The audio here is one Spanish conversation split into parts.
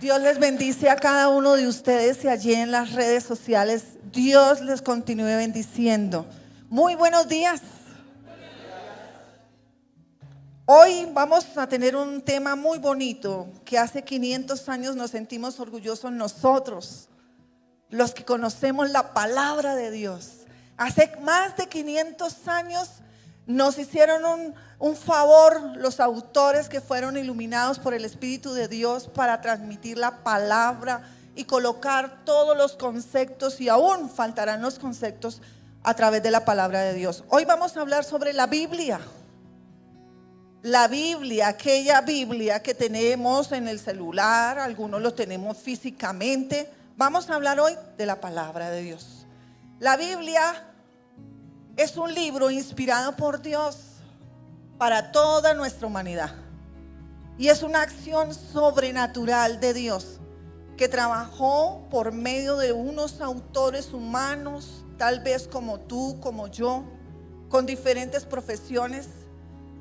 Dios les bendice a cada uno de ustedes y allí en las redes sociales. Dios les continúe bendiciendo. Muy buenos días. Hoy vamos a tener un tema muy bonito que hace 500 años nos sentimos orgullosos nosotros, los que conocemos la palabra de Dios. Hace más de 500 años nos hicieron un favor los autores que fueron iluminados por el Espíritu de Dios para transmitir la palabra y colocar todos los conceptos, y aún faltarán los conceptos a través de la palabra de Dios. Hoy vamos a hablar sobre la Biblia. La Biblia, aquella Biblia que tenemos en el celular, algunos lo tenemos físicamente. Vamos a hablar hoy de la palabra de Dios. La Biblia es un libro inspirado por Dios para toda nuestra humanidad. Y es una acción sobrenatural de Dios que trabajó por medio de unos autores humanos, tal vez como tú, como yo, con diferentes profesiones,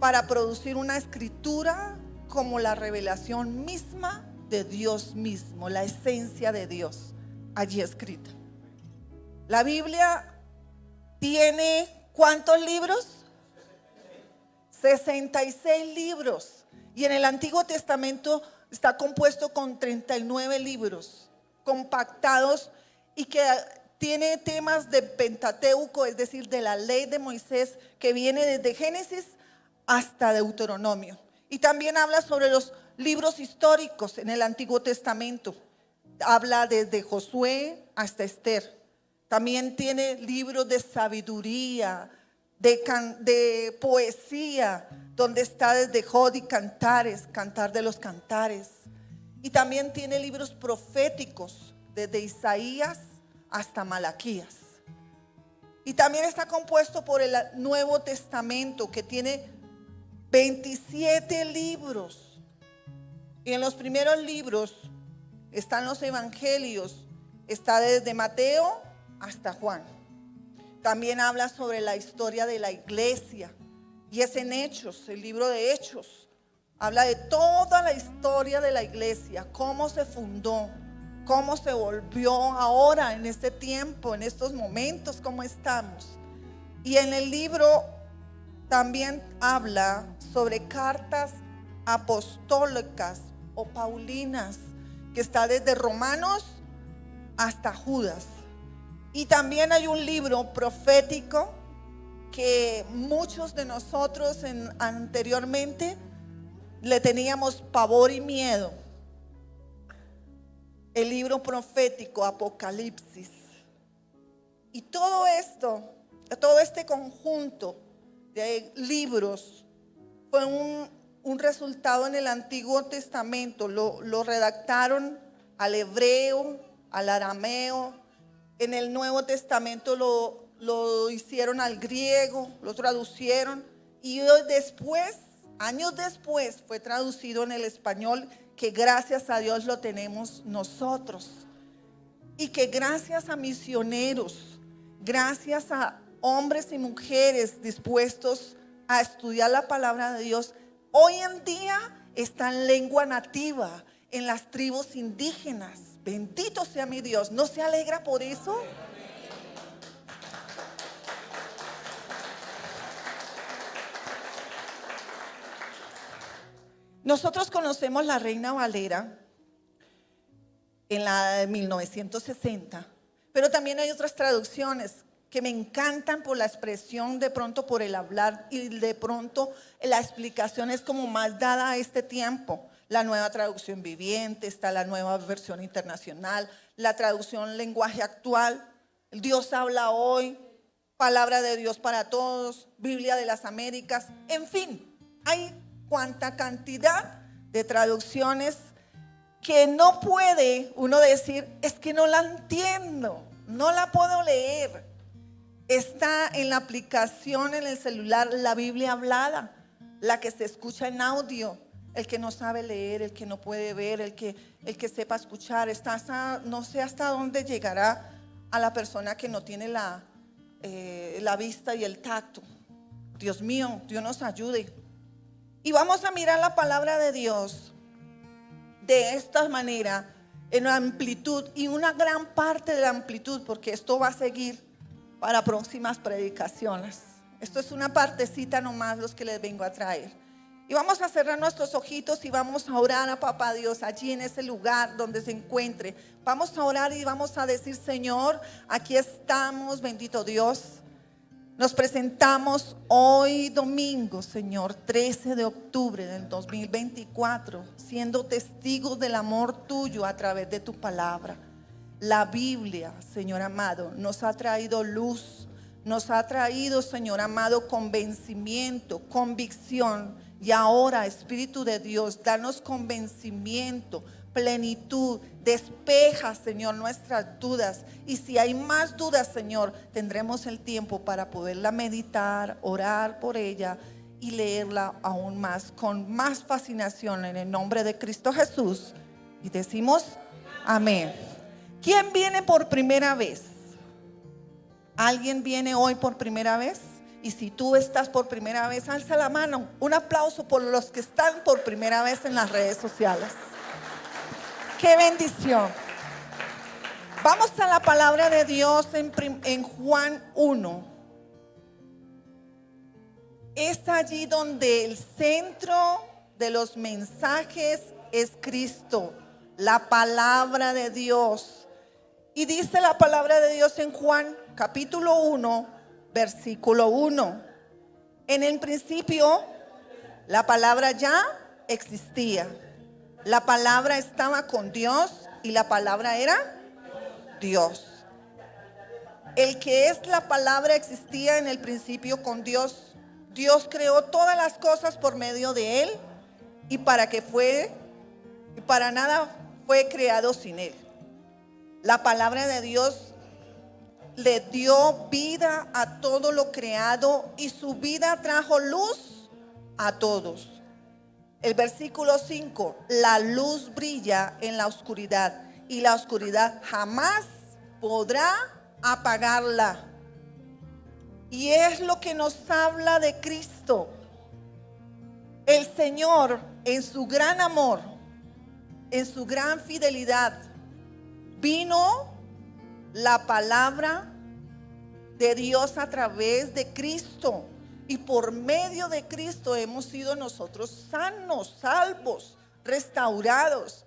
para producir una escritura como la revelación misma de Dios mismo, la esencia de Dios allí escrita. La Biblia tiene ¿cuántos libros? 66 libros. Y en el Antiguo Testamento está compuesto con 39 libros compactados y que tiene temas de Pentateuco, es decir, de la ley de Moisés, que viene desde Génesis hasta Deuteronomio. Y también habla sobre los libros históricos en el Antiguo Testamento. Habla desde Josué hasta Esther. También tiene libros de sabiduría, de poesía, donde está desde Jod y Cantares, Cantar de los Cantares. Y también tiene libros proféticos, desde Isaías hasta Malaquías. Y también está compuesto por el Nuevo Testamento, que tiene 27 libros. Y en los primeros libros están los evangelios, está desde Mateo hasta Juan. También habla sobre la historia de la iglesia, y es en Hechos, el libro de Hechos. Habla de toda la historia de la iglesia, cómo se fundó, cómo se volvió ahora en este tiempo, en estos momentos, cómo estamos. Y en el libro también habla sobre cartas apostólicas o paulinas, que está desde Romanos hasta Judas. Y también hay un libro profético que muchos de nosotros anteriormente le teníamos pavor y miedo. El libro profético Apocalipsis. Y todo esto, todo este conjunto de libros fue un resultado en el Antiguo Testamento. Lo redactaron al hebreo, al arameo. En el Nuevo Testamento lo hicieron al griego, lo traducieron, y después, años después, fue traducido en el español, que gracias a Dios lo tenemos nosotros. Y que gracias a misioneros, gracias a hombres y mujeres dispuestos a estudiar la palabra de Dios, hoy en día está en lengua nativa en las tribus indígenas. Bendito sea mi Dios. ¿No se alegra por eso? Nosotros conocemos la Reina Valera en la de 1960, pero también hay otras traducciones que me encantan por la expresión, de pronto por el hablar, y de pronto la explicación es como más dada a este tiempo. La Nueva Traducción Viviente, está la Nueva Versión Internacional, la traducción Lenguaje Actual, Dios habla hoy, Palabra de Dios para todos, Biblia de las Américas. En fin, hay cuánta cantidad de traducciones que no puede uno decir, es que no la entiendo, no la puedo leer. Está en la aplicación en el celular la Biblia hablada, la que se escucha en audio. El que no sabe leer, el que no puede ver, el que sepa escuchar, no sé hasta dónde llegará a la persona que no tiene la vista y el tacto. Dios mío, Dios nos ayude. Y vamos a mirar la palabra de Dios de esta manera, en amplitud, y una gran parte de la amplitud, porque esto va a seguir para próximas predicaciones. Esto es una partecita nomás los que les vengo a traer. Y vamos a cerrar nuestros ojitos y vamos a orar a Papá Dios allí en ese lugar donde se encuentre. Vamos a orar y vamos a decir: Señor, aquí estamos, bendito Dios. Nos presentamos hoy domingo, Señor, 13 de octubre del 2024, siendo testigos del amor tuyo a través de tu palabra. La Biblia, Señor amado, nos ha traído luz, nos ha traído, Señor amado, convencimiento, convicción. Y ahora, Espíritu de Dios, danos convencimiento, plenitud, despeja, Señor, nuestras dudas. Y si hay más dudas, Señor, tendremos el tiempo para poderla meditar, orar por ella y leerla aún más, con más fascinación, en el nombre de Cristo Jesús. Y decimos amén. ¿Quién viene por primera vez? ¿Alguien viene hoy por primera vez? Y si tú estás por primera vez, alza la mano. Un aplauso por los que están por primera vez en las redes sociales. ¡Qué bendición! Vamos a la palabra de Dios en Juan 1. Es allí donde el centro de los mensajes es Cristo, la palabra de Dios. Y dice la palabra de Dios en Juan capítulo 1, versículo 1. En el principio la palabra ya existía. La palabra estaba con Dios y la palabra era Dios. El que es la palabra existía en el principio con Dios. Dios creó todas las cosas por medio de él y para nada fue creado sin él. La palabra de Dios le dio vida a todo lo creado y su vida trajo luz a todos. El versículo 5, la luz brilla en la oscuridad y la oscuridad jamás podrá apagarla. Y es lo que nos habla de Cristo. El Señor, en su gran amor, en su gran fidelidad, vino la palabra de Dios a través de Cristo. Y por medio de Cristo hemos sido nosotros sanos, salvos, restaurados.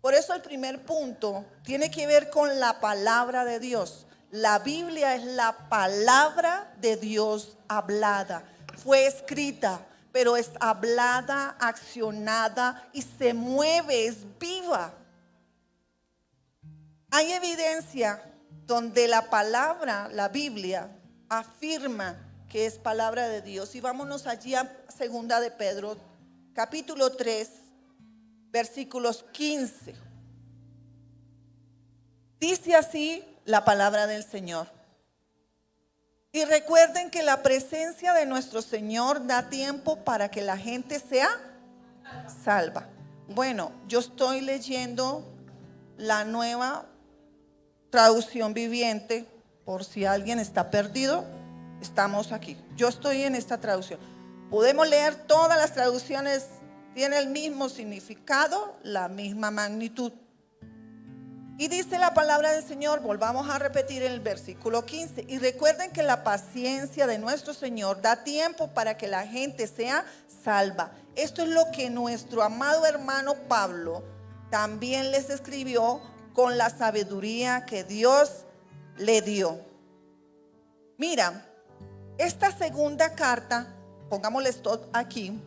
Por eso el primer punto tiene que ver con la palabra de Dios. La Biblia es la palabra de Dios hablada. Fue escrita, pero es hablada, accionada y se mueve, es viva. Hay evidencia donde la palabra, la Biblia, afirma que es palabra de Dios. Y vámonos allí a 2 de Pedro, capítulo 3, versículos 15. Dice así la palabra del Señor. Y recuerden que la presencia de nuestro Señor da tiempo para que la gente sea salva. Bueno, yo estoy leyendo la nueva traducción viviente, por si alguien está perdido, estamos aquí. Yo estoy en esta traducción. Podemos leer todas las traducciones, tiene el mismo significado, la misma magnitud. Y dice la palabra del Señor, volvamos a repetir el versículo 15. Y recuerden que la paciencia de nuestro Señor da tiempo para que la gente sea salva. Esto es lo que nuestro amado hermano Pablo también les escribió con la sabiduría que Dios le dio. Mira, esta segunda carta, pongámosle esto aquí.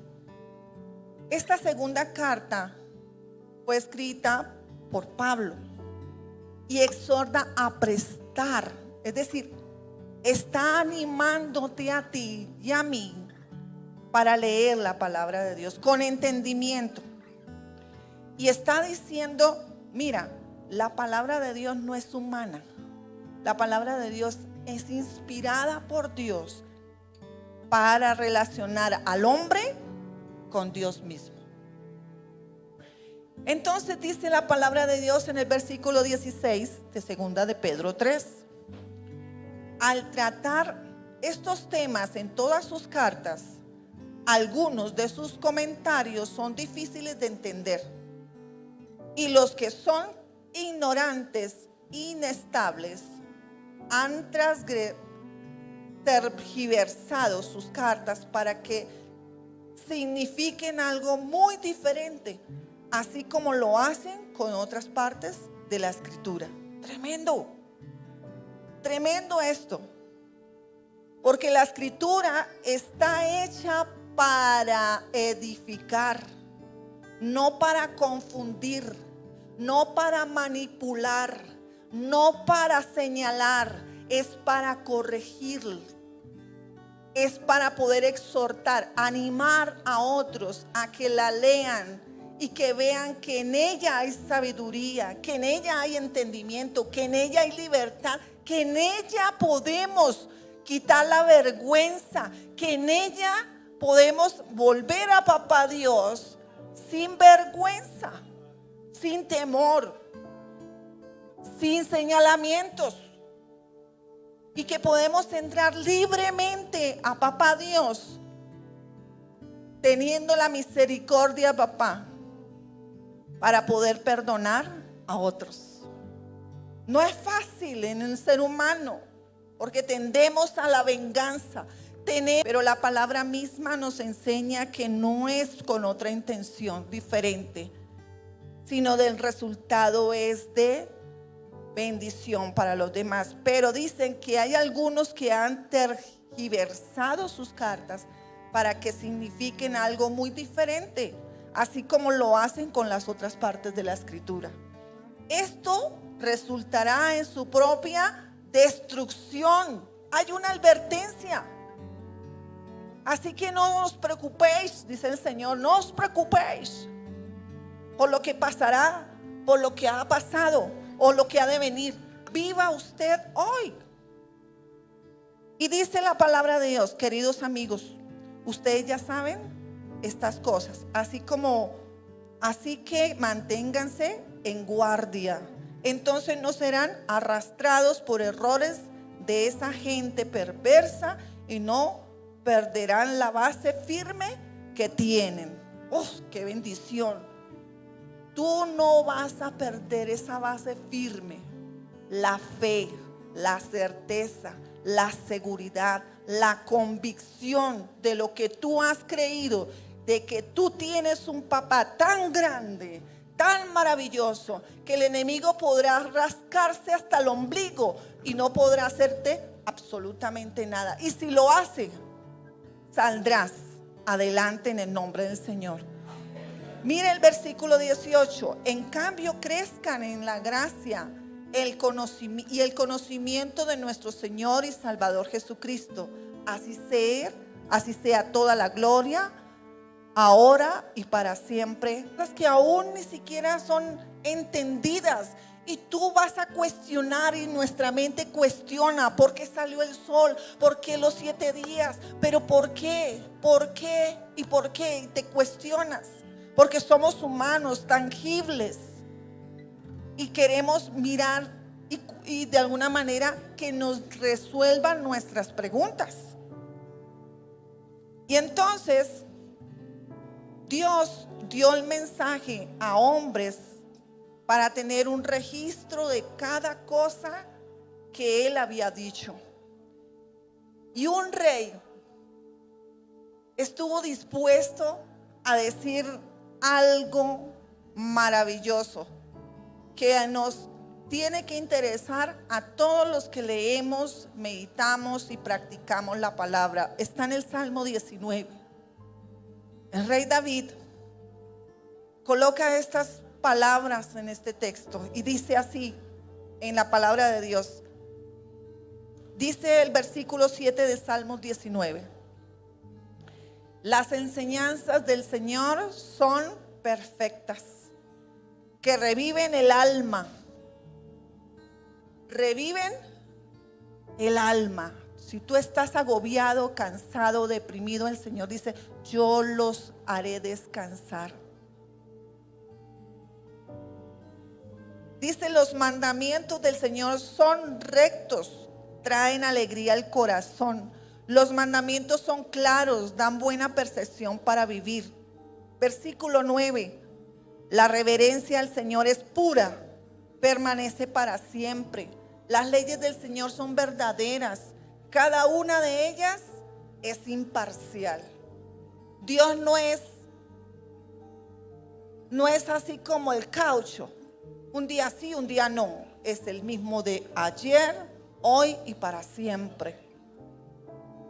Esta segunda carta fue escrita por Pablo y exhorta a prestar, es decir, está animándote a ti y a mí para leer la palabra de Dios con entendimiento. Y está diciendo, mira, la palabra de Dios no es humana. La palabra de Dios es inspirada por Dios para relacionar al hombre con Dios mismo. Entonces dice la palabra de Dios en el versículo 16 de 2 de Pedro 3. Al tratar estos temas en todas sus cartas, algunos de sus comentarios son difíciles de entender. Y los que son ignorantes, inestables, han tergiversado sus cartas para que signifiquen algo muy diferente, así como lo hacen con otras partes de la Escritura. Tremendo, tremendo esto, porque la Escritura está hecha para edificar, no para confundir, no para manipular, no para señalar, es para corregir, es para poder exhortar, animar a otros a que la lean y que vean que en ella hay sabiduría, que en ella hay entendimiento, que en ella hay libertad, que en ella podemos quitar la vergüenza, que en ella podemos volver a Papá Dios sin vergüenza, sin temor, sin señalamientos, y que podemos entrar libremente a Papá Dios teniendo la misericordia, papá, para poder perdonar a otros. No es fácil en el ser humano, porque tendemos a la venganza, pero la palabra misma nos enseña que no es con otra intención diferente, sino del resultado es de bendición para los demás. Pero dicen que hay algunos que han tergiversado sus cartas para que signifiquen algo muy diferente, así como lo hacen con las otras partes de la Escritura. Esto resultará en su propia destrucción. Hay una advertencia. Así que no os preocupéis, dice el Señor, no os preocupéis por lo que pasará, por lo que ha pasado o lo que ha de venir. Viva usted hoy. Y dice la palabra de Dios, queridos amigos, ustedes ya saben estas cosas, así que manténganse en guardia. Entonces no serán arrastrados por errores de esa gente perversa y no perderán la base firme que tienen. ¡Oh, qué bendición! Tú no vas a perder esa base firme, la fe, la certeza, la seguridad, la convicción de lo que tú has creído, de que tú tienes un papá tan grande, tan maravilloso, que el enemigo podrá rascarse hasta el ombligo y no podrá hacerte absolutamente nada. Y si lo hace, saldrás adelante en el nombre del Señor. Mire el versículo 18. En cambio, crezcan en la gracia y el conocimiento de nuestro Señor y Salvador Jesucristo. Así sea toda la gloria, ahora y para siempre. Las que aún ni siquiera son entendidas. Y tú vas a cuestionar, y nuestra mente cuestiona: ¿por qué salió el sol? ¿Por qué los 7 días? ¿Pero por qué? ¿Por qué? ¿Y por qué? Y te cuestionas, porque somos humanos tangibles y queremos mirar y de alguna manera que nos resuelvan nuestras preguntas. Y entonces Dios dio el mensaje a hombres para tener un registro de cada cosa que él había dicho. Y un rey estuvo dispuesto a decir algo maravilloso que nos tiene que interesar a todos los que leemos, meditamos y practicamos la palabra. Está en el Salmo 19. El rey David coloca estas palabras en este texto y dice así en la palabra de Dios. Dice el versículo 7 de Salmos 19: las enseñanzas del Señor son perfectas, que reviven el alma. Reviven el alma. Si tú estás agobiado, cansado, deprimido, el Señor dice: yo los haré descansar. Dice: los mandamientos del Señor son rectos, traen alegría al corazón. Los mandamientos son claros, dan buena percepción para vivir. Versículo 9: la reverencia al Señor es pura, permanece para siempre. Las leyes del Señor son verdaderas. Cada una de ellas es imparcial. Dios no es así como el caucho. Un día sí, un día no. Es el mismo de ayer, hoy y para siempre.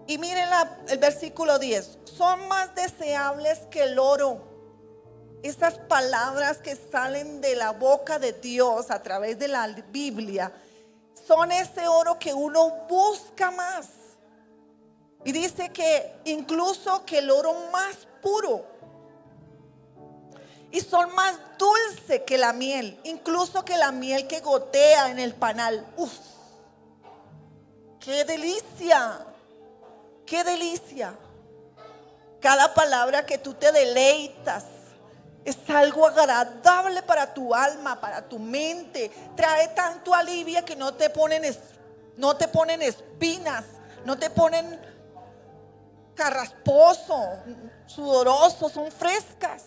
Y miren el versículo 10. Son más deseables que el oro. Estas palabras que salen de la boca de Dios a través de la Biblia son ese oro que uno busca más. Y dice que incluso que el oro más puro. Y son más dulces que la miel, incluso que la miel que gotea en el panal. ¡Uf! ¡Qué delicia! ¡Qué delicia! Cada palabra que tú te deleitas es algo agradable para tu alma, para tu mente. Trae tanto alivio que no te ponen espinas, no te ponen carrasposo, sudoroso, son frescas.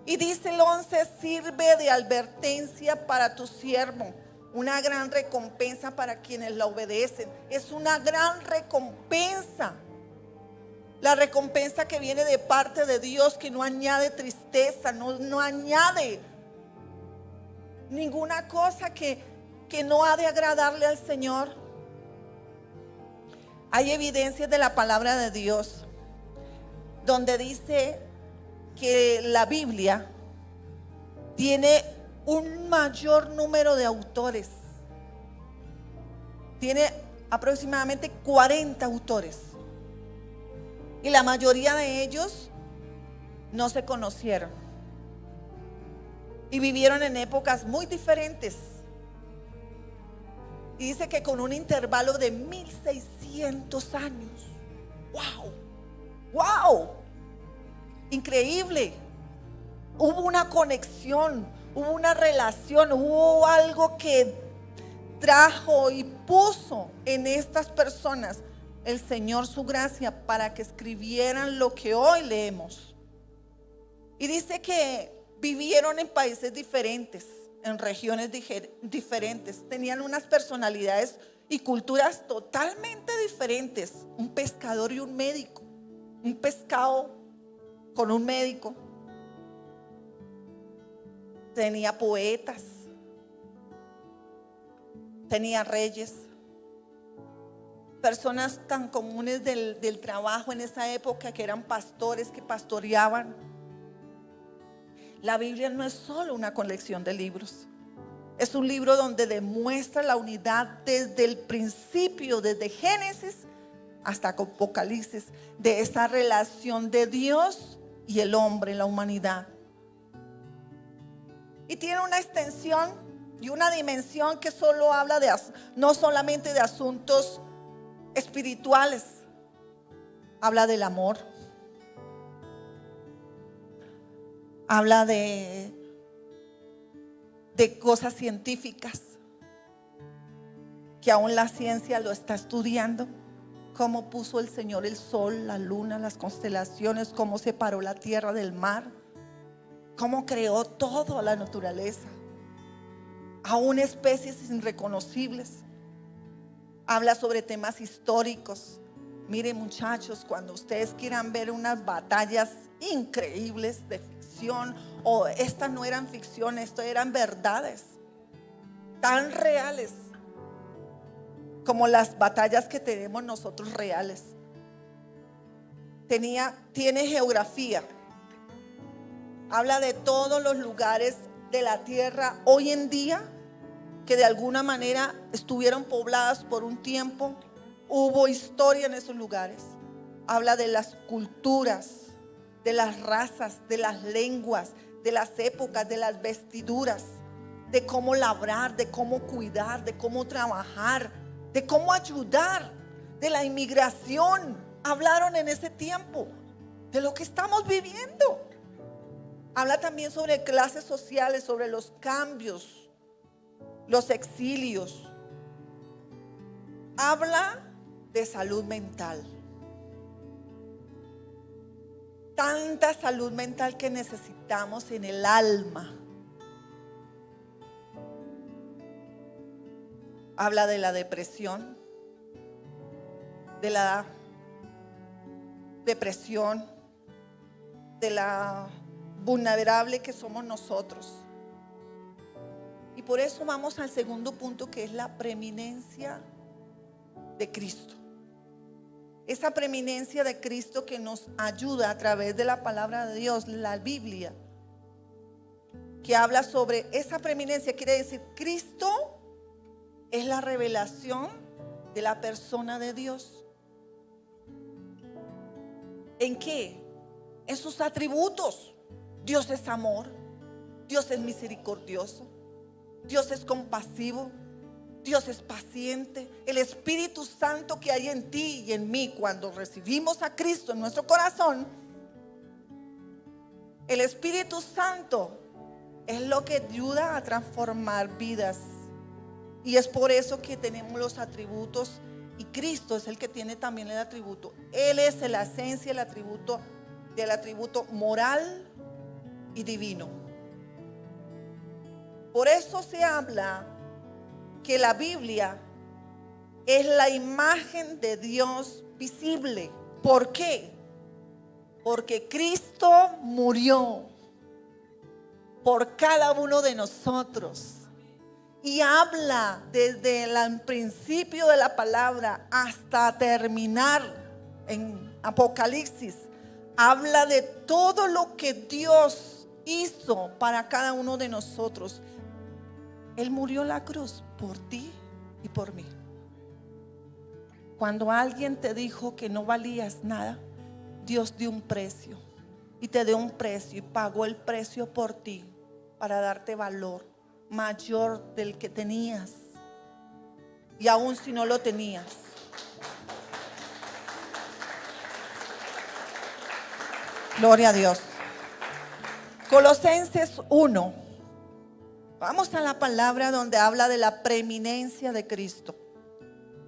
Y dice el 11, sirve de advertencia para tu siervo, una gran recompensa para quienes la obedecen. Es una gran recompensa. La recompensa que viene de parte de Dios, que no añade tristeza, no añade ninguna cosa que no ha de agradarle al Señor. Hay evidencias de la palabra de Dios donde dice que la Biblia tiene un mayor número de autores. Tiene aproximadamente 40 autores. Y la mayoría de ellos no se conocieron. Y vivieron en épocas muy diferentes. Y dice que con un intervalo de 1600 años. ¡Wow! ¡Wow! Increíble. Hubo una conexión, hubo una relación, hubo algo que trajo y puso en estas personas el Señor su gracia para que escribieran lo que hoy leemos. Y dice que vivieron en países diferentes, en regiones diferentes, tenían unas personalidades y culturas totalmente diferentes. Un pescador y un médico, un pescado con un médico. Tenía poetas, tenía reyes, personas tan comunes del trabajo en esa época, que eran pastores que pastoreaban. La Biblia no es solo una colección de libros. Es un libro donde demuestra la unidad desde el principio, desde Génesis hasta Apocalipsis, de esa relación de Dios y el hombre, la humanidad. Y tiene una extensión y una dimensión que solo habla no solamente de asuntos espirituales, habla del amor, habla de cosas científicas que aún la ciencia lo está estudiando. Cómo puso el Señor el sol, la luna, las constelaciones, cómo separó la tierra del mar, cómo creó toda la naturaleza, aún especies irreconocibles. Habla sobre temas históricos. Miren, muchachos, cuando ustedes quieran ver unas batallas increíbles de ficción, o estas no eran ficción, esto eran verdades tan reales como las batallas que tenemos nosotros reales. Tiene geografía. Habla de todos los lugares de la tierra hoy en día que de alguna manera estuvieron pobladas por un tiempo. Hubo historia en esos lugares. Habla de las culturas, de las razas, de las lenguas, de las épocas, de las vestiduras, de cómo labrar, de cómo cuidar, de cómo trabajar, de cómo ayudar, de la inmigración. Hablaron en ese tiempo de lo que estamos viviendo. Habla también sobre clases sociales, sobre los cambios, los exilios. Habla de salud mental. Tanta salud mental que necesitamos en el alma. habla de la depresión, de la vulnerable que somos nosotros. Y por eso vamos al segundo punto, que es la preeminencia de Cristo. Esa preeminencia de Cristo que nos ayuda a través de la palabra de Dios, la Biblia, que habla sobre esa preeminencia. Quiere decir, Cristo es la revelación de la persona de Dios. ¿En qué? En sus atributos. Dios es amor, Dios es misericordioso, Dios es compasivo, Dios es paciente. El Espíritu Santo que hay en ti y en mí, cuando recibimos a Cristo en nuestro corazón, el Espíritu Santo es lo que ayuda a transformar vidas. Y es por eso que tenemos los atributos, y Cristo es el que tiene también el atributo. Él es la esencia, el atributo moral y divino. Por eso se habla que la Biblia es la imagen de Dios visible. ¿Por qué? Porque Cristo murió por cada uno de nosotros. Y habla desde el principio de la palabra hasta terminar en Apocalipsis. Habla de todo lo que Dios hizo para cada uno de nosotros. Él murió en la cruz por ti y por mí. Cuando alguien te dijo que no valías nada, Dios dio un precio. Y te dio un precio y pagó el precio por ti para darte valor mayor del que tenías, y aún si no lo tenías. Gloria a Dios. Colosenses 1. Vamos a la palabra donde habla de la preeminencia de Cristo.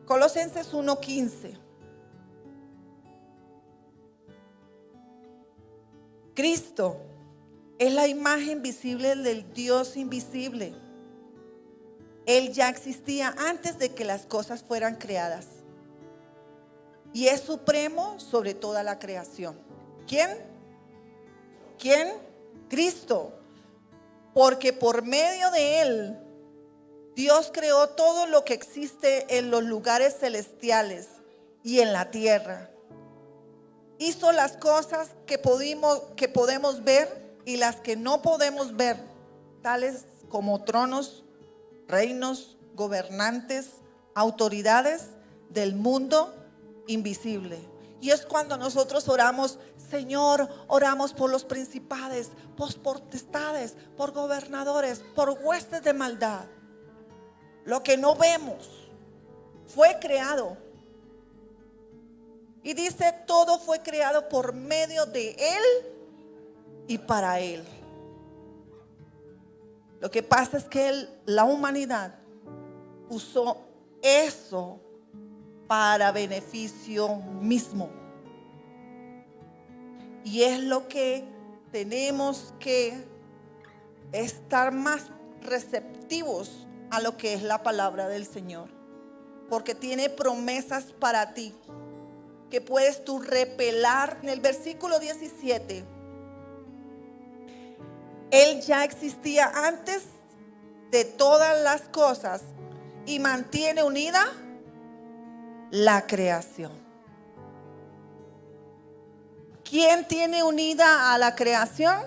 Colosenses 1:15. Cristo es la imagen visible del Dios invisible. Él ya existía antes de que las cosas fueran creadas. Y es supremo sobre toda la creación. ¿Quién? ¿Quién? Cristo. Porque por medio de Él, Dios creó todo lo que existe en los lugares celestiales y en la tierra. Hizo las cosas que podemos ver y las que no podemos ver, tales como tronos, reinos, gobernantes, autoridades del mundo invisible. Y es cuando nosotros oramos: Señor, oramos por los principados, por potestades, por gobernadores, por huestes de maldad. Lo que no vemos fue creado. Y dice, todo fue creado por medio de Él y para Él. Lo que pasa es que la humanidad usó eso para beneficio mismo. Y es lo que tenemos que estar más receptivos a lo que es la palabra del Señor. Porque tiene promesas para ti que puedes tú repelar. En el versículo 17, Él ya existía antes de todas las cosas y mantiene unida la creación. ¿Quién tiene unida a la creación?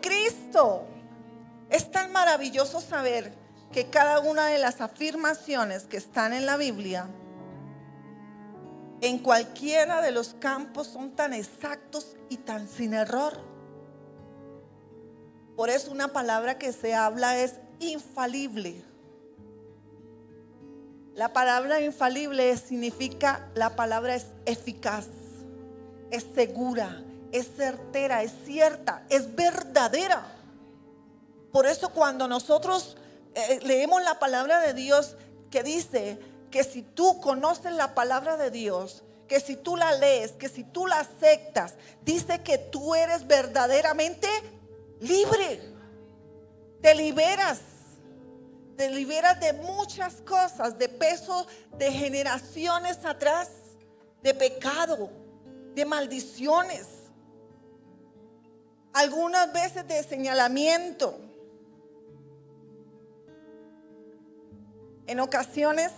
Cristo. Es tan maravilloso saber que cada una de las afirmaciones que están en la Biblia, en cualquiera de los campos, son tan exactos y tan sin error. Por eso una palabra que se habla es infalible. La palabra infalible significa, la palabra es eficaz, es segura, es certera, es cierta, es verdadera. Por eso cuando nosotros leemos la palabra de Dios, que dice que si tú conoces la palabra de Dios, que si tú la lees, que si tú la aceptas, dice que tú eres verdaderamente libre. Te liberas te libera de muchas cosas, de peso de generaciones atrás, de pecado, de maldiciones, algunas veces de señalamiento. En ocasiones,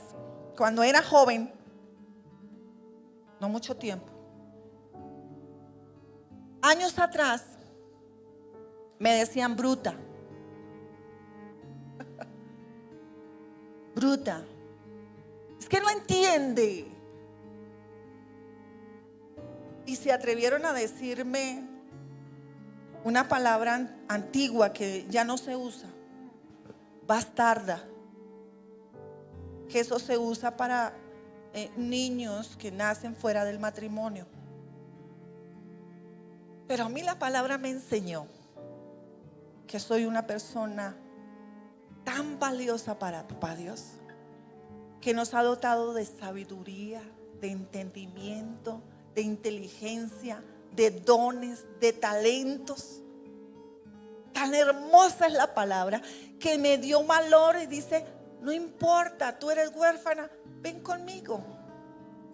cuando era joven, no mucho tiempo, años atrás, me decían bruta. Bruta. Es que no entiende. Y se atrevieron a decirme una palabra antigua que ya no se usa: bastarda. Que eso se usa para niños que nacen fuera del matrimonio. Pero a mí la palabra me enseñó que soy una persona tan valiosa para Papá Dios, que nos ha dotado de sabiduría, de entendimiento, de inteligencia, de dones, de talentos. Tan hermosa es la palabra que me dio valor y dice: no importa, tú eres huérfana, ven conmigo.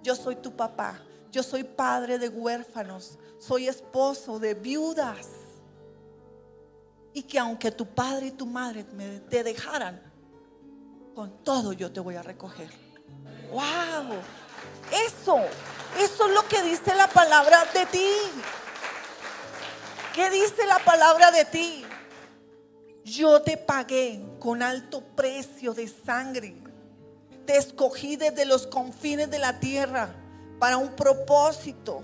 Yo soy tu papá, yo soy padre de huérfanos, soy esposo de viudas. Y que aunque tu padre y tu madre te dejaran, con todo yo te voy a recoger. ¡Wow! Eso es lo que dice la palabra de ti. ¿Qué dice la palabra de ti? Yo te pagué con alto precio de sangre. Te escogí desde los confines de la tierra para un propósito.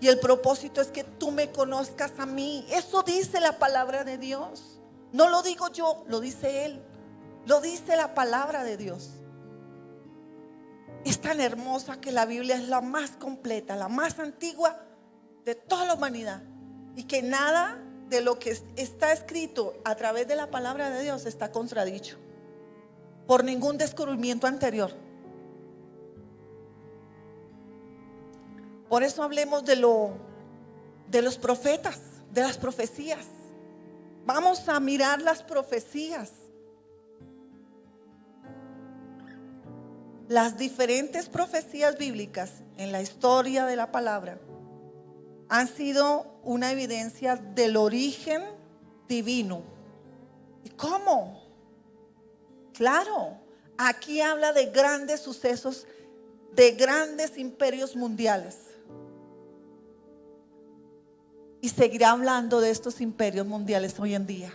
Y el propósito es que tú me conozcas a mí. Eso dice la palabra de Dios. No lo digo yo, lo dice Él. Lo dice la palabra de Dios. Es tan hermosa que la Biblia es la más completa, la más antigua de toda la humanidad. Y que nada de lo que está escrito a través de la palabra de Dios está contradicho por ningún descubrimiento anterior. Por eso hablemos de los profetas, de las profecías. Vamos a mirar las profecías. Las diferentes profecías bíblicas en la historia de la palabra han sido una evidencia del origen divino. ¿Y cómo? Claro, aquí habla de grandes sucesos, de grandes imperios mundiales. Y seguirá hablando de estos imperios mundiales hoy en día.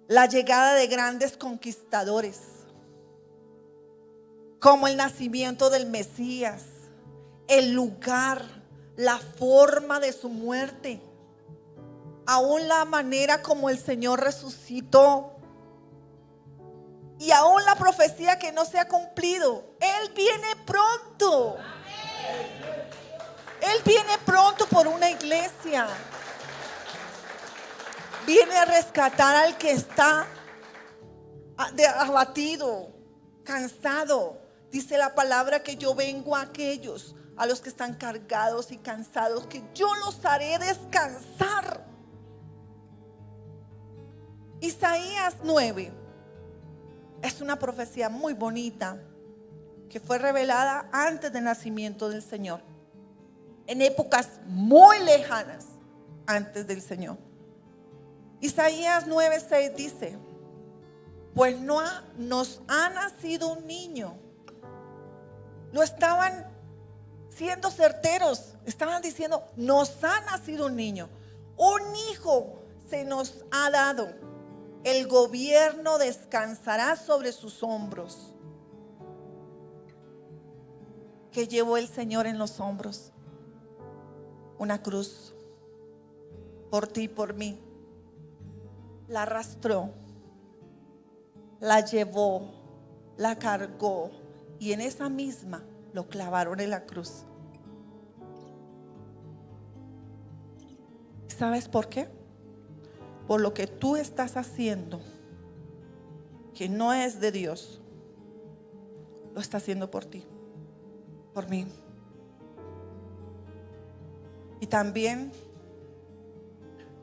La llegada de grandes conquistadores, como el nacimiento del Mesías, el lugar, la forma de su muerte, aún la manera como el Señor resucitó, y aún la profecía que no se ha cumplido. Él viene pronto. Él viene pronto por una iglesia. Viene a rescatar al que está abatido, cansado. Dice la palabra que yo vengo a aquellos, a los que están cargados y cansados, que yo los haré descansar. Isaías 9 es una profecía muy bonita que fue revelada antes del nacimiento del Señor, en épocas muy lejanas antes del Señor. Isaías 9:6 dice: pues nos ha nacido un niño. Lo estaban siendo certeros, estaban diciendo: nos ha nacido un niño, un hijo se nos ha dado, el gobierno descansará sobre sus hombros. ¿Qué llevó el Señor en los hombros? Una cruz, por ti y por mí. La arrastró, la llevó, la cargó, y en esa misma lo clavaron en la cruz. ¿Sabes por qué? Por lo que tú estás haciendo, que no es de Dios, lo está haciendo por ti, por mí. Y también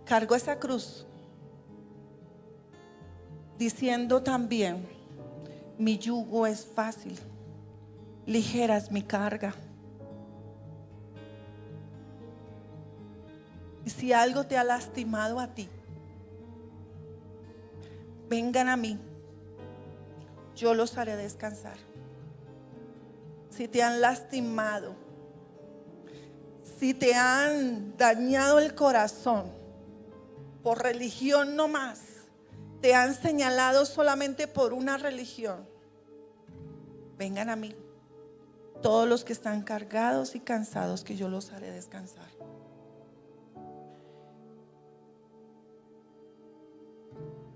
cargó esa cruz diciendo también: mi yugo es fácil, ligera es mi carga. Y si algo te ha lastimado a ti, vengan a mí, yo los haré descansar. Si te han lastimado, si te han dañado el corazón por religión no más, te han señalado solamente por una religión, vengan a mí, todos los que están cargados y cansados, que yo los haré descansar.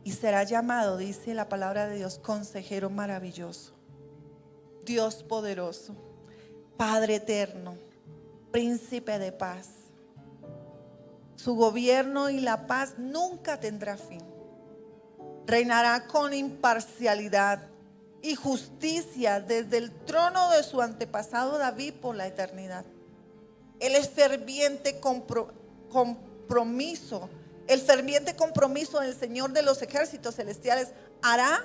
Y será llamado, dice la palabra de Dios, consejero maravilloso, Dios poderoso, Padre eterno, príncipe de paz. Su gobierno y la paz nunca tendrá fin. Reinará con imparcialidad y justicia desde el trono de su antepasado David por la eternidad. Él es ferviente compromiso. El ferviente compromiso del Señor de los ejércitos celestiales hará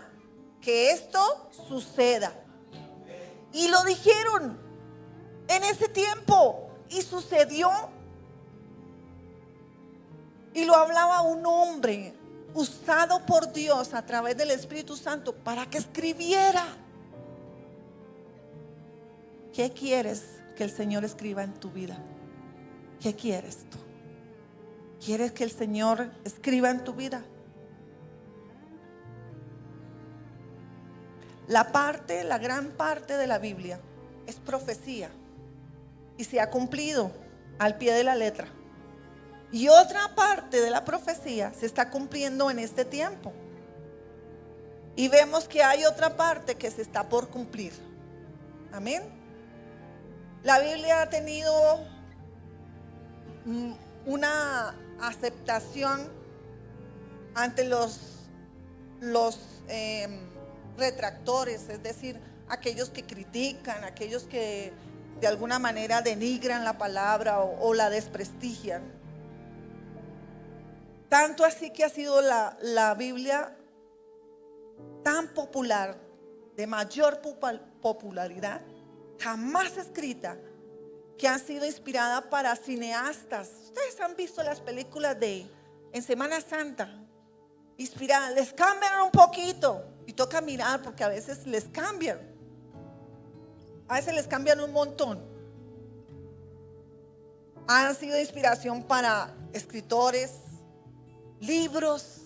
que esto suceda. Y lo dijeron en ese tiempo y sucedió. Y lo hablaba un hombre usado por Dios a través del Espíritu Santo para que escribiera. ¿Qué quieres que el Señor escriba en tu vida? ¿Qué quieres tú? ¿Quieres que el Señor escriba en tu vida? La gran parte de la Biblia es profecía y se ha cumplido al pie de la letra. Y otra parte de la profecía se está cumpliendo en este tiempo. Y vemos que hay otra parte que se está por cumplir. Amén. La Biblia ha tenido una aceptación ante los retractores, es decir, aquellos que critican, aquellos que de alguna manera denigran la palabra o la desprestigian. Tanto así que ha sido la Biblia tan popular, de mayor popularidad, jamás escrita, que ha sido inspirada para cineastas. Ustedes han visto las películas en Semana Santa, inspiradas, les cambian un poquito y toca mirar porque a veces les cambian. A veces les cambian un montón. Han sido inspiración para escritores, libros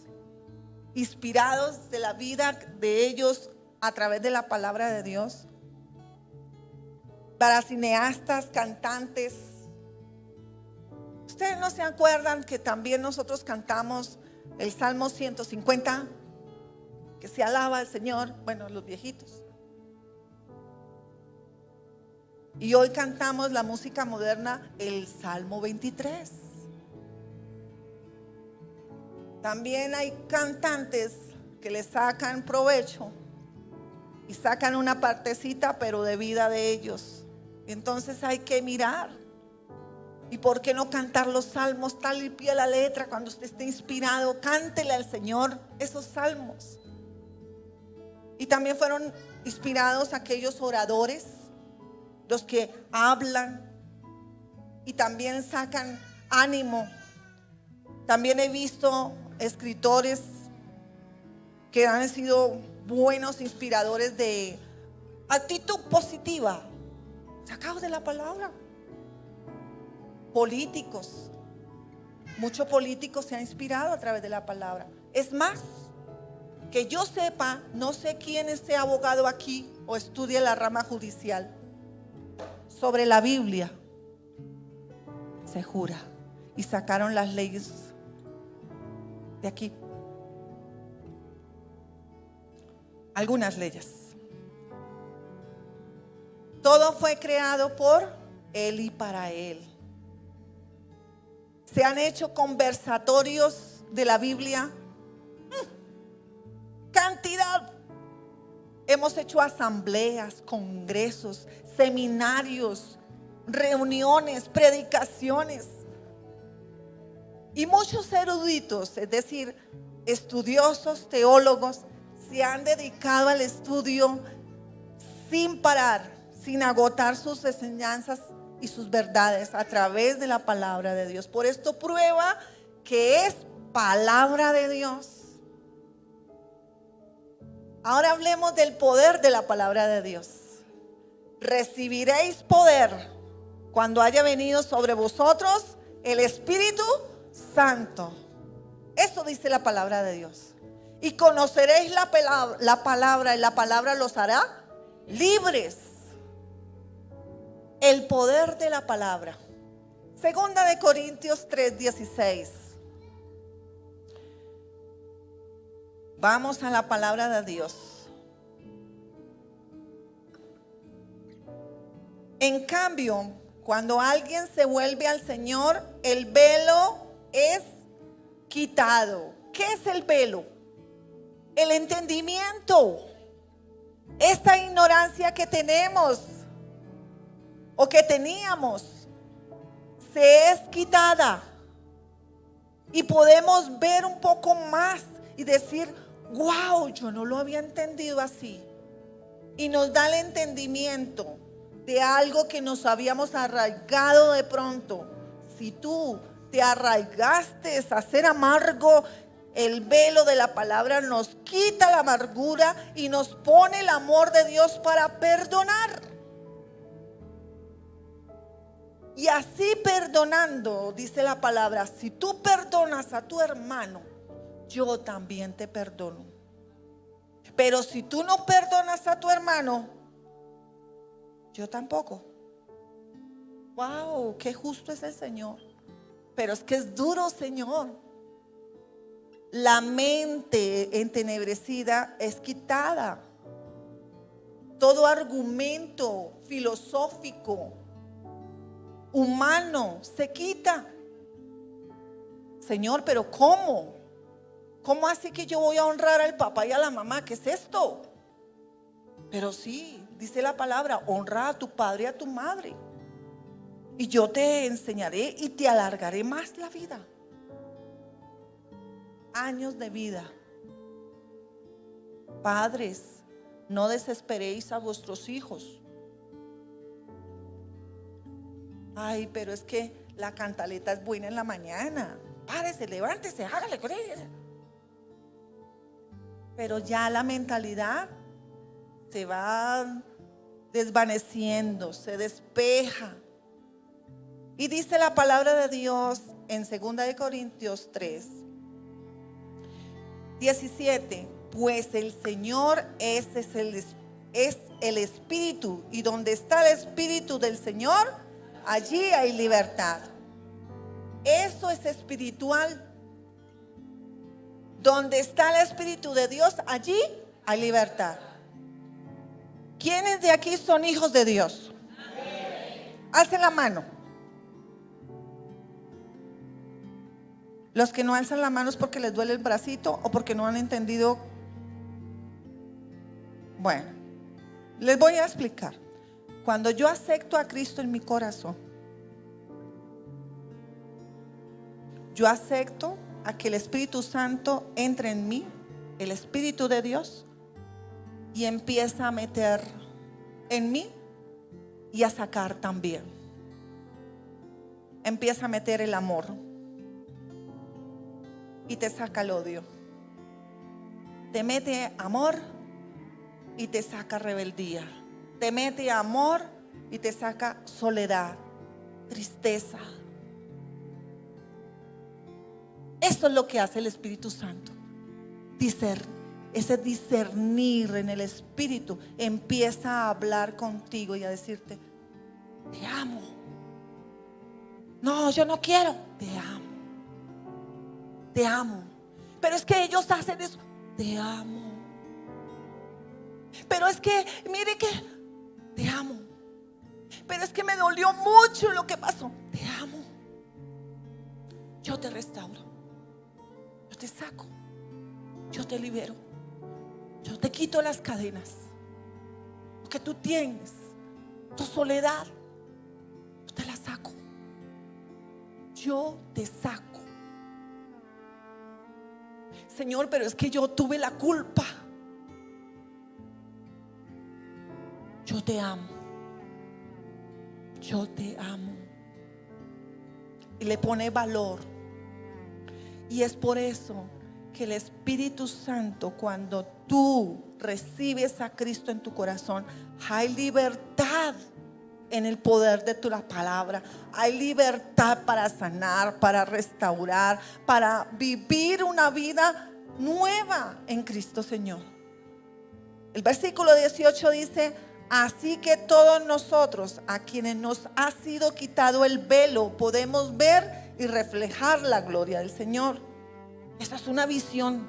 inspirados de la vida de ellos a través de la palabra de Dios, para cineastas, cantantes. Ustedes no se acuerdan que también nosotros cantamos el Salmo 150, que se alaba al Señor, bueno, los viejitos. Y hoy cantamos la música moderna, el Salmo 23. También hay cantantes que le sacan provecho y sacan una partecita, pero de vida de ellos. Entonces hay que mirar. ¿Y por qué no cantar los salmos tal y pie a la letra? Cuando usted esté inspirado, cántele al Señor esos salmos. Y también fueron inspirados aquellos oradores, los que hablan y también sacan ánimo. También he visto escritores que han sido buenos inspiradores de actitud positiva, sacados de la palabra. Políticos, muchos políticos se han inspirado a través de la palabra. Es más, que yo sepa, no sé quién sea abogado aquí o estudie la rama judicial, sobre la Biblia se jura y sacaron las leyes de aquí, algunas leyes. Todo fue creado por Él y para Él. Se han hecho conversatorios de la Biblia, cantidad. Hemos hecho asambleas, congresos, seminarios, reuniones, predicaciones. Y muchos eruditos, es decir, estudiosos, teólogos, se han dedicado al estudio sin parar, sin agotar sus enseñanzas y sus verdades a través de la palabra de Dios. Por esto prueba que es palabra de Dios. Ahora hablemos del poder de la palabra de Dios. Recibiréis poder cuando haya venido sobre vosotros el Espíritu Santo. Eso dice la palabra de Dios. Y conoceréis la palabra y la palabra los hará libres. El poder de la palabra. Segunda de Corintios 3:16. Vamos a la palabra de Dios. En cambio, cuando alguien se vuelve al Señor, el velo es quitado. ¿Qué es el velo? El entendimiento. Esta ignorancia que tenemos o que teníamos se es quitada y podemos ver un poco más y decir: wow, yo no lo había entendido así. Y nos da el entendimiento de algo que nos habíamos arraigado de pronto. Si tú te arraigaste a ser amargo, el velo de la palabra nos quita la amargura y nos pone el amor de Dios para perdonar. Y así perdonando, dice la palabra, si tú perdonas a tu hermano, yo también te perdono. Pero si tú no perdonas a tu hermano, yo tampoco. Wow, qué justo es el Señor. Pero es que es duro, Señor. La mente entenebrecida es quitada. Todo argumento filosófico, humano, se quita. Señor, pero ¿cómo? ¿Cómo así que yo voy a honrar al papá y a la mamá? ¿Qué es esto? Pero sí, dice la palabra: honra a tu padre y a tu madre, y yo te enseñaré y te alargaré más la vida. Años de vida. Padres, no desesperéis a vuestros hijos. Ay, pero es que la cantaleta es buena en la mañana. Párese, levántese, hágale con ella. Pero ya la mentalidad se va desvaneciendo, se despeja. Y dice la palabra de Dios en 2 de Corintios 3:17: pues el Señor es el Espíritu, y donde está el Espíritu del Señor, allí hay libertad. Eso es espiritual. Donde está el Espíritu de Dios, allí hay libertad. ¿Quiénes de aquí son hijos de Dios? Alcen la mano. Los que no alzan la mano es porque les duele el bracito o porque no han entendido. Bueno, les voy a explicar. Cuando yo acepto a Cristo en mi corazón, yo acepto a que el Espíritu Santo entre en mí, el Espíritu de Dios, y empieza a meter en mí y a sacar también. Empieza a meter el amor y te saca el odio. Te mete amor y te saca rebeldía. Te mete amor y te saca soledad, tristeza. Eso es lo que hace el Espíritu Santo. Ese discernir en el Espíritu empieza a hablar contigo y a decirte: te amo. No, yo no quiero. Te amo. Te amo. Pero es que ellos hacen eso. Te amo. Pero es que, mire que te amo. Pero es que me dolió mucho lo que pasó. Te amo. Yo te restauro. Yo te saco, yo te libero, yo te quito las cadenas, lo que tú tienes, tu soledad, yo te la saco, yo te saco. Señor, pero es que yo tuve la culpa. yo te amo, yo te amo. Y le pone valor. Y es por eso que el Espíritu Santo, cuando tú recibes a Cristo en tu corazón, hay libertad en el poder de tu palabra. Hay libertad para sanar, para restaurar, para vivir una vida nueva en Cristo Señor. El versículo 18 dice: así que todos nosotros, a quienes nos ha sido quitado el velo, podemos ver y reflejar la gloria del Señor. Esa es una visión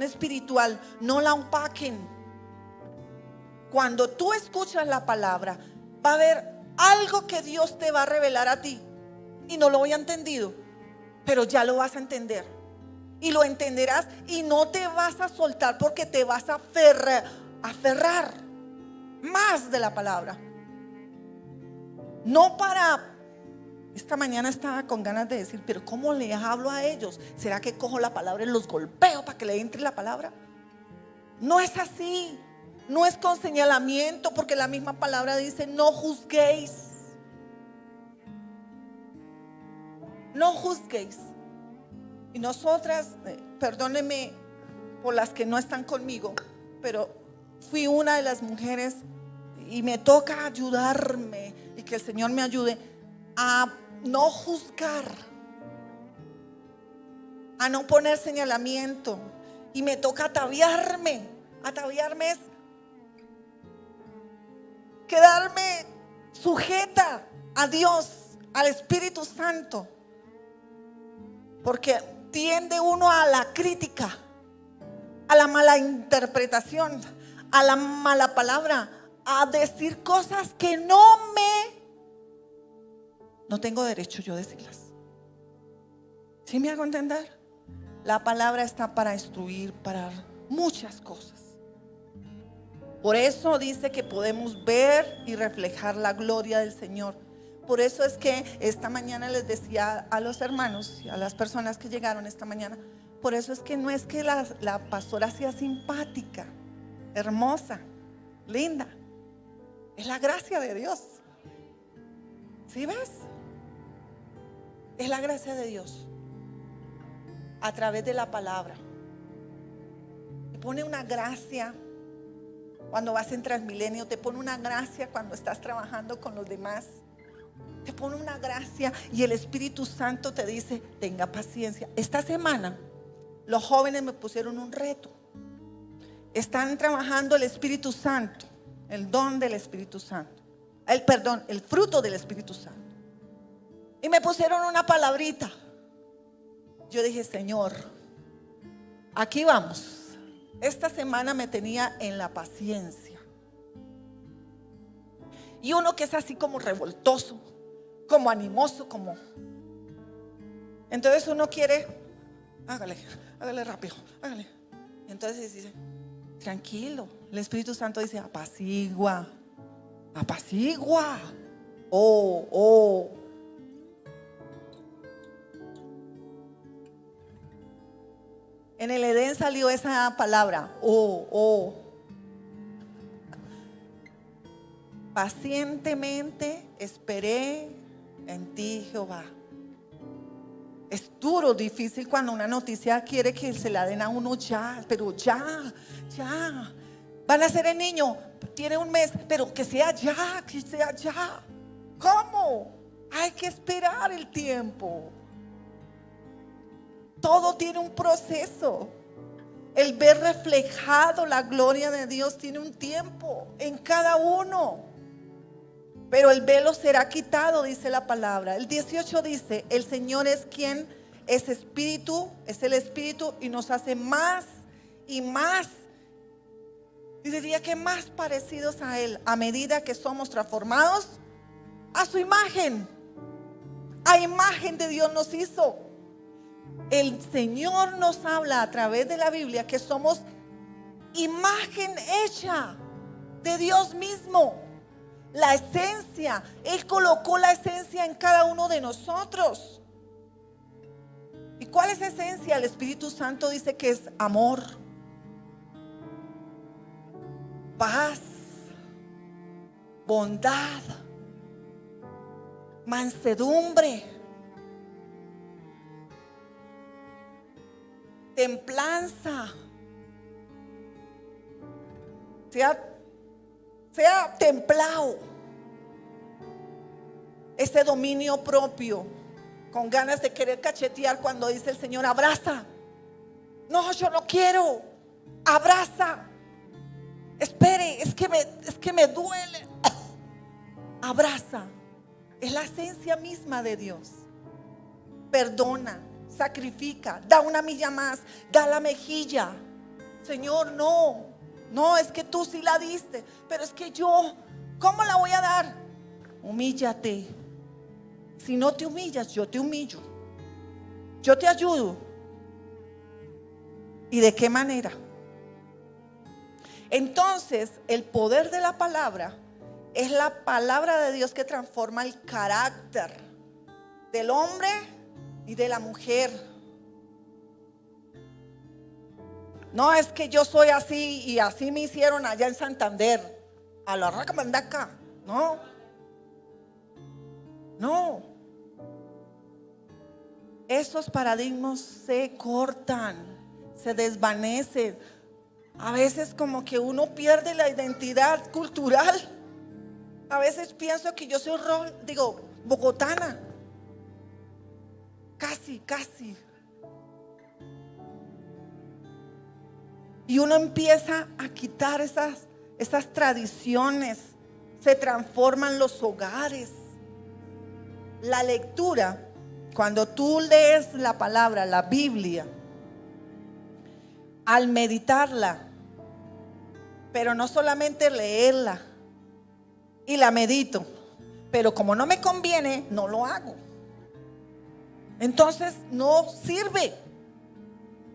espiritual. No la opaquen. Cuando tú escuchas la palabra, va a haber algo que Dios te va a revelar a ti. Y no lo había entendido, pero ya lo vas a entender. Y lo entenderás y no te vas a soltar, porque te vas a aferrar más de la palabra. No para... Esta mañana estaba con ganas de decir, pero ¿cómo le hablo a ellos? ¿Será que cojo la palabra y los golpeo para que le entre la palabra? No es así. No es con señalamiento, porque la misma palabra dice: no juzguéis. No juzguéis. Y nosotras, perdónenme por las que no están conmigo, pero fui una de las mujeres y me toca ayudarme, y que el Señor me ayude a no juzgar, a no poner señalamiento. Y me toca ataviarme. Ataviarme es quedarme sujeta a Dios, al Espíritu Santo, porque tiende uno a la crítica, a la mala interpretación, a la mala palabra, a decir cosas que no tengo derecho yo a decirlas. ¿Sí me hago entender? La palabra está para instruir, para muchas cosas. Por eso dice que podemos ver y reflejar la gloria del Señor. Por eso es que esta mañana les decía a los hermanos y a las personas que llegaron esta mañana, por eso es que no es que la pastora sea simpática, hermosa, linda. Es la gracia de Dios. ¿Sí ves? Es la gracia de Dios a través de la palabra. Te pone una gracia cuando vas en Transmilenio, te pone una gracia cuando estás trabajando con los demás, te pone una gracia, y el Espíritu Santo te dice: tenga paciencia. Esta semana los jóvenes me pusieron un reto. Están trabajando el Espíritu Santo, el don del Espíritu Santo, el fruto del Espíritu Santo. Y me pusieron una palabrita. Yo dije: Señor, aquí vamos. Esta semana me tenía en la paciencia. Y uno que es así como revoltoso, como animoso, como... Entonces uno quiere, hágale rápido, hágale. Entonces dice: tranquilo. El Espíritu Santo dice: apacigua, apacigua. Oh. En el Edén salió esa palabra, oh. Pacientemente esperé en ti, Jehová. Es duro, difícil cuando una noticia quiere que se la den a uno ya, pero ya. Van a ser el niño, tiene un mes, pero que sea ya. ¿Cómo? Hay que esperar el tiempo. Todo tiene un proceso. El ver reflejado la gloria de Dios tiene un tiempo en cada uno. Pero el velo será quitado, dice la palabra. El 18 dice: el Señor es quien es espíritu, es el Espíritu, y nos hace más y más. Y diría que más parecidos a Él, a medida que somos transformados a su imagen. A imagen de Dios nos hizo. El Señor nos habla a través de la Biblia que somos imagen hecha de Dios mismo. La esencia, Él colocó la esencia en cada uno de nosotros. ¿Y cuál es esencia? El Espíritu Santo dice que es amor, paz, bondad, mansedumbre, templanza. Sea templado. Ese dominio propio, con ganas de querer cachetear cuando dice el Señor, abraza. No, yo no quiero. Abraza. Espere, es que me duele. Abraza. Es la esencia misma de Dios. Perdona, sacrifica, da una milla más, da la mejilla. Señor, no, es que tú sí la diste, pero es que yo, ¿cómo la voy a dar? Humíllate. Si no te humillas, yo te humillo. Yo te ayudo. ¿Y de qué manera? Entonces, el poder de la palabra es la palabra de Dios que transforma el carácter del hombre y de la mujer. No es que yo soy así y así me hicieron allá en Santander, a la racamandaca. No. Esos paradigmas se cortan, se desvanecen. A veces como que uno pierde la identidad cultural. A veces pienso que yo soy bogotana. Casi. Y uno empieza a quitar esas tradiciones. Se transforman los hogares. La lectura, cuando tú lees la palabra, la Biblia, al meditarla, pero no solamente leerla y la medito, pero como no me conviene, no lo hago. Entonces no sirve,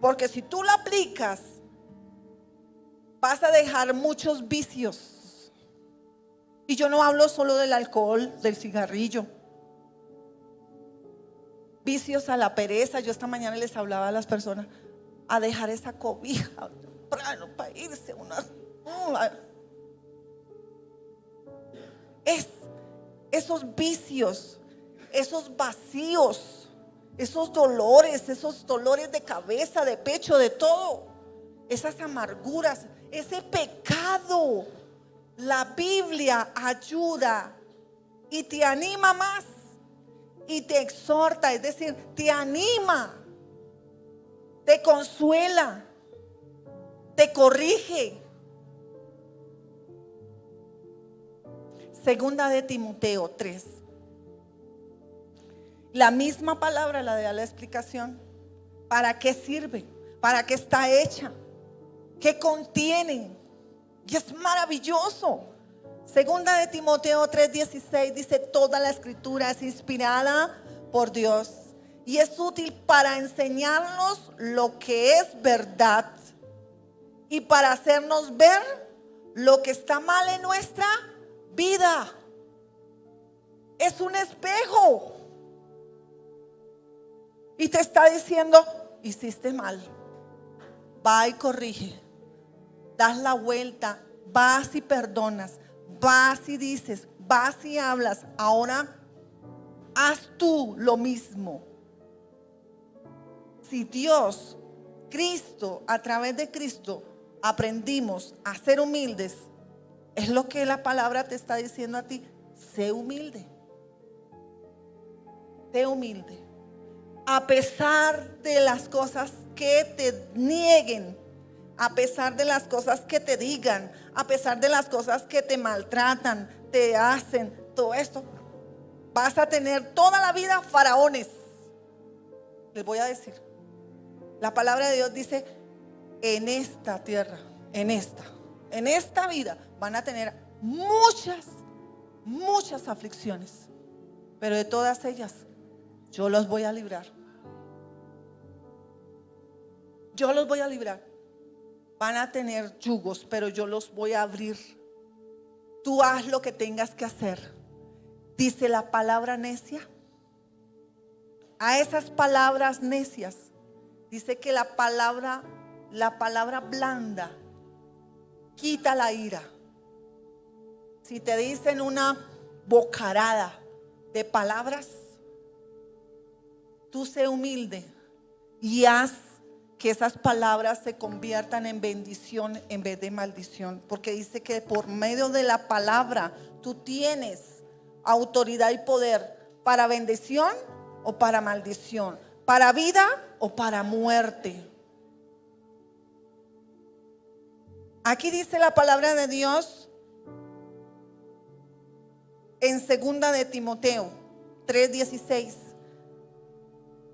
porque si tú la aplicas, vas a dejar muchos vicios. Y yo no hablo solo del alcohol, del cigarrillo. Vicios a la pereza. Yo esta mañana les hablaba a las personas a dejar esa cobija temprano para irse esos vicios, esos vacíos, esos dolores de cabeza, de pecho, de todo, esas amarguras, ese pecado. La Biblia ayuda y te anima más y te exhorta, es decir, te anima, te consuela, te corrige. Segunda de Timoteo 3. La misma palabra la da la explicación. ¿Para qué sirve? ¿Para qué está hecha? ¿Qué contiene? Y es maravilloso. Segunda de Timoteo 3:16 dice: toda la escritura es inspirada por Dios y es útil para enseñarnos lo que es verdad y para hacernos ver lo que está mal en nuestra vida. Es un espejo y te está diciendo: hiciste mal, va y corrige, das la vuelta, vas y perdonas, vas y dices, vas y hablas. Ahora haz tú lo mismo. Si Dios, Cristo, a través de Cristo aprendimos a ser humildes, es lo que la palabra te está diciendo a ti: sé humilde. Sé humilde. A pesar de las cosas que te nieguen, a pesar de las cosas que te digan, a pesar de las cosas que te maltratan, te hacen, todo esto, vas a tener toda la vida faraones. Les voy a decir, la palabra de Dios dice: en esta tierra, en esta vida van a tener muchas aflicciones, pero de todas ellas yo los voy a librar. Yo los voy a librar. Van a tener yugos, pero yo los voy a abrir. Tú haz lo que tengas que hacer. Dice la palabra necia. A esas palabras necias dice que la palabra blanda quita la ira. si te dicen una bocarada de palabras, tú sé humilde y haz que esas palabras se conviertan en bendición en vez de maldición, porque dice que por medio de la palabra tú tienes autoridad y poder para bendición o para maldición, para vida o para muerte. Aquí dice la palabra de Dios en 2 de Timoteo 3:16.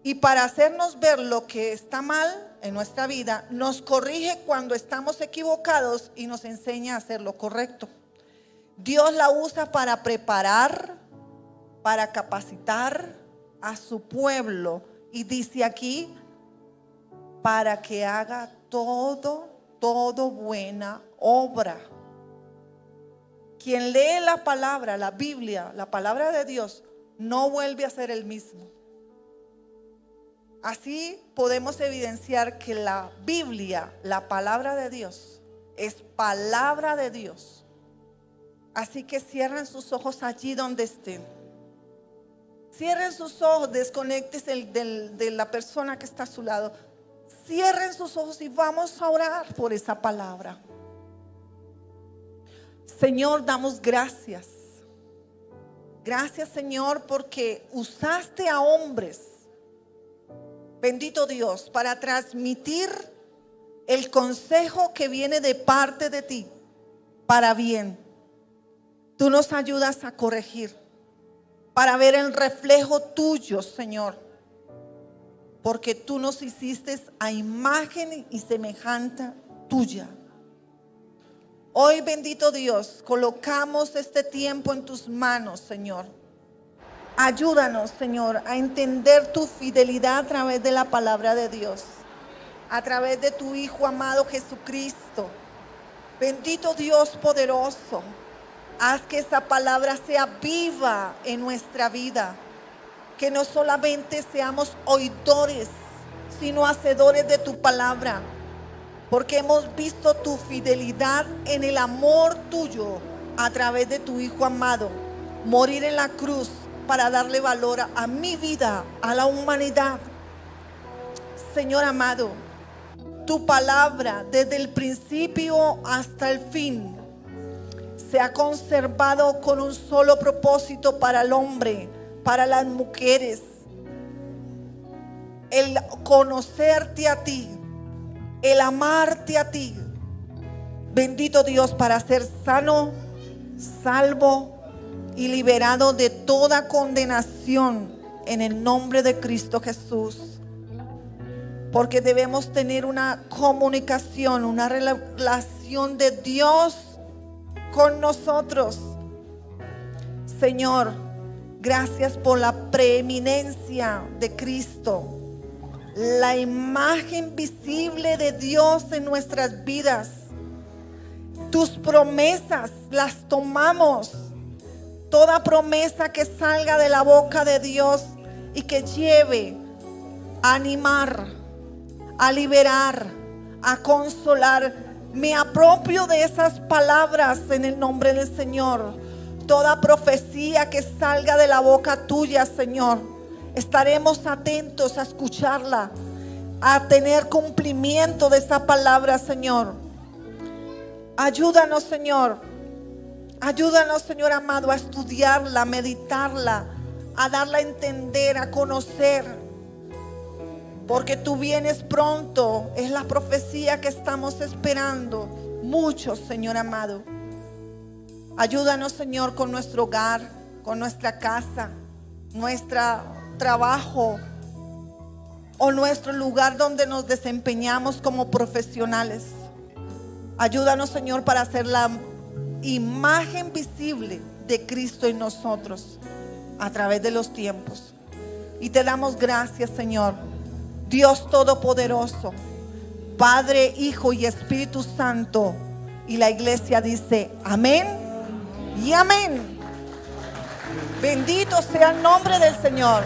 Y para hacernos ver lo que está mal en nuestra vida, nos corrige cuando estamos equivocados y nos enseña a hacer lo correcto. Dios la usa para preparar, para capacitar a su pueblo. Y dice aquí, para que haga todo buena obra. Quien lee la palabra, la Biblia, la palabra de Dios, no vuelve a ser el mismo. Así podemos evidenciar que la Biblia, la palabra de Dios, es palabra de Dios. Así que cierren sus ojos allí donde estén. Cierren sus ojos, desconéctense de la persona que está a su lado. Cierren sus ojos y vamos a orar por esa palabra. Señor, damos gracias. Gracias, Señor, porque usaste a hombres, bendito Dios, para transmitir el consejo que viene de parte de ti para bien. Tú nos ayudas a corregir, para ver el reflejo tuyo, Señor, porque tú nos hiciste a imagen y semejanza tuya. Hoy, bendito Dios, colocamos este tiempo en tus manos, Señor. Ayúdanos, Señor, a entender tu fidelidad a través de la palabra de Dios, a través de tu Hijo amado Jesucristo. Bendito Dios poderoso, haz que esa palabra sea viva en nuestra vida, que no solamente seamos oidores, sino hacedores de tu palabra, porque hemos visto tu fidelidad en el amor tuyo a través de tu Hijo amado, morir en la cruz para darle valor a mi vida, a la humanidad. Señor amado, tu palabra desde el principio hasta el fin se ha conservado con un solo propósito para el hombre, para las mujeres: el conocerte a ti, el amarte a ti. Bendito Dios, para ser sano, salvo y liberado de toda condenación en el nombre de Cristo Jesús. Porque debemos tener una comunicación, una relación de Dios con nosotros. Señor, gracias por la preeminencia de Cristo, la imagen visible de Dios en nuestras vidas. Tus promesas las tomamos. Toda promesa que salga de la boca de Dios y que lleve a animar, a liberar, a consolar, me apropio de esas palabras en el nombre del Señor. Toda profecía que salga de la boca tuya, Señor, estaremos atentos a escucharla, a tener cumplimiento de esa palabra, Señor. Ayúdanos, Señor. Ayúdanos, Señor amado, a estudiarla, a meditarla, a darla a entender, a conocer. Porque tú vienes pronto, es la profecía que estamos esperando muchos, Señor amado. Ayúdanos, Señor, con nuestro hogar, con nuestra casa, nuestro trabajo o nuestro lugar donde nos desempeñamos como profesionales. Ayúdanos, Señor, para hacer la imagen visible de Cristo en nosotros a través de los tiempos. Y te damos gracias, Señor, Dios Todopoderoso, Padre, Hijo y Espíritu Santo. Y la iglesia dice amén y amén. Bendito sea el nombre del Señor.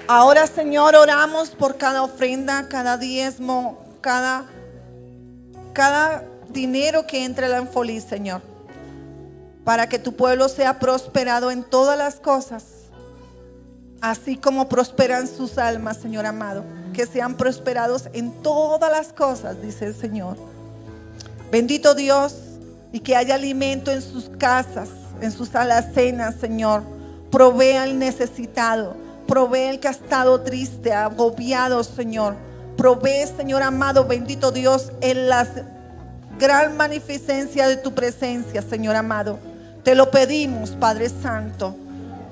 Ahora, Señor, oramos por cada ofrenda, cada diezmo, cada dinero que entre al Anfoliz, Señor, para que tu pueblo sea prosperado en todas las cosas, así como prosperan sus almas, Señor amado. Que sean prosperados en todas las cosas, dice el Señor. Bendito Dios, y que haya alimento en sus casas, en sus alacenas, Señor. Provee al necesitado, provee al que ha estado triste, agobiado, Señor. Provee, Señor amado, bendito Dios, en la gran magnificencia de tu presencia, Señor amado. Te lo pedimos, Padre Santo.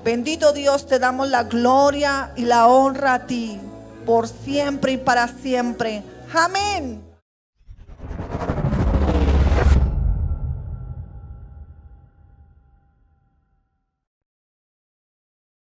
Bendito Dios, te damos la gloria y la honra a ti, por siempre y para siempre. Amén.